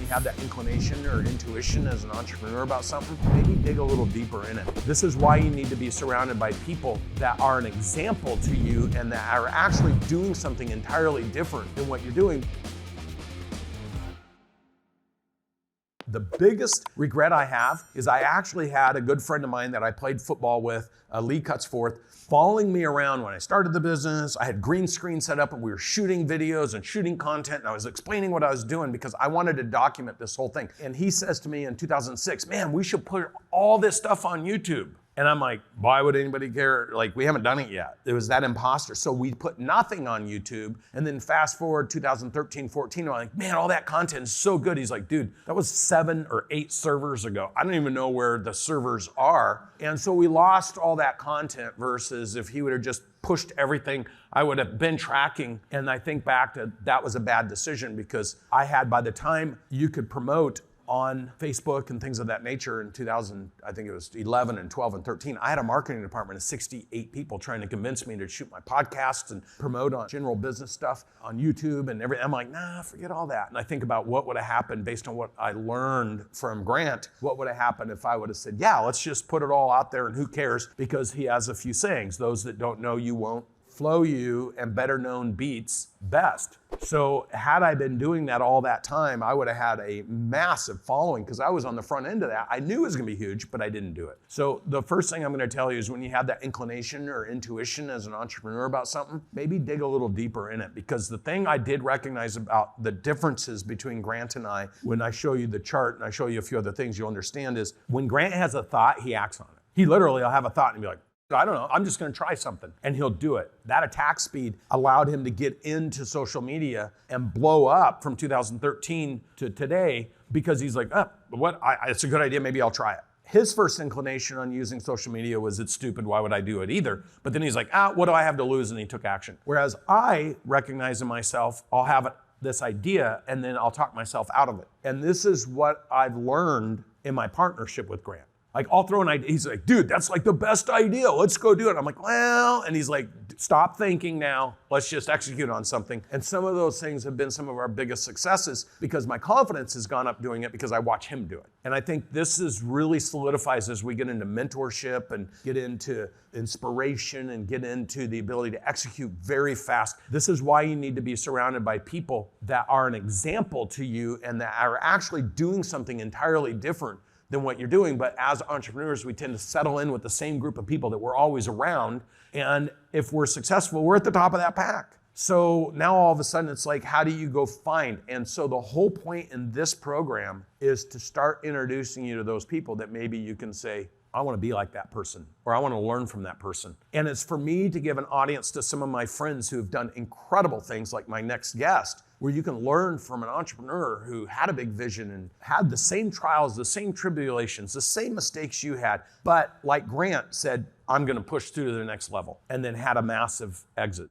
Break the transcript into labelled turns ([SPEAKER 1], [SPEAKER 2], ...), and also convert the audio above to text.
[SPEAKER 1] you have that inclination or intuition as an entrepreneur about something, maybe dig a little deeper in it. This is why you need to be surrounded by people that are an example to you and that are actually doing something entirely different than what you're doing. The biggest regret I have is I actually had a good friend of mine that I played football with, Lee Cutsforth, following me around when I started the business. I had green screen set up and we were shooting videos and shooting content and I was explaining what I was doing because I wanted to document this whole thing. And he says to me in 2006, man, we should put all this stuff on YouTube. And I'm like, why would anybody care? Like, we haven't done it yet. It was that imposter. So we put nothing on YouTube. And then fast forward 2013, 14, I'm like, man, all that content is so good. He's like, dude, that was 7 or 8 servers ago. I don't even know where the servers are. And so we lost all that content versus if he would have just pushed everything, I would have been tracking. And I think back to that was a bad decision because I had, by the time you could promote on Facebook and things of that nature in 2000, I think it was 11 and 12 and 13, I had a marketing department of 68 people trying to convince me to shoot my podcasts and promote on general business stuff on YouTube and everything. I'm like, nah, forget all that. And I think about what would have happened based on what I learned from Grant. What would have happened if I would have said, yeah, let's just put it all out there and who cares? Because he has a few sayings. Those that don't know you won't flow you, and better known beats best. So had I been doing that all that time, I would have had a massive following because I was on the front end of that. I knew it was gonna be huge, but I didn't do it. So the first thing I'm gonna tell you is when you have that inclination or intuition as an entrepreneur about something, maybe dig a little deeper in it, because the thing I did recognize about the differences between Grant and I, when I show you the chart and I show you a few other things you'll understand, is when Grant has a thought, he acts on it. He literally will have a thought and be like, I don't know, I'm just gonna try something. And he'll do it. That attack speed allowed him to get into social media and blow up from 2013 to today because he's like, it's a good idea, maybe I'll try it. His first inclination on using social media was, it's stupid, why would I do it either? But then he's like, what do I have to lose? And he took action. Whereas I recognize in myself, I'll have this idea and then I'll talk myself out of it. And this is what I've learned in my partnership with Grant. Like, I'll throw an idea. He's like, dude, that's like the best idea. Let's go do it. I'm like, well, and he's like, stop thinking now. Let's just execute on something. And some of those things have been some of our biggest successes because my confidence has gone up doing it because I watch him do it. And I think this is really solidifies as we get into mentorship and get into inspiration and get into the ability to execute very fast. This is why you need to be surrounded by people that are an example to you and that are actually doing something entirely different than what you're doing. But as entrepreneurs, we tend to settle in with the same group of people that we're always around. And if we're successful, we're at the top of that pack. So now all of a sudden it's like, how do you go find? And so the whole point in this program is to start introducing you to those people that maybe you can say, I want to be like that person, or I want to learn from that person. And it's for me to give an audience to some of my friends who have done incredible things like my next guest, where you can learn from an entrepreneur who had a big vision and had the same trials, the same tribulations, the same mistakes you had, but like Grant said, I'm going to push through to the next level, and then had a massive exit.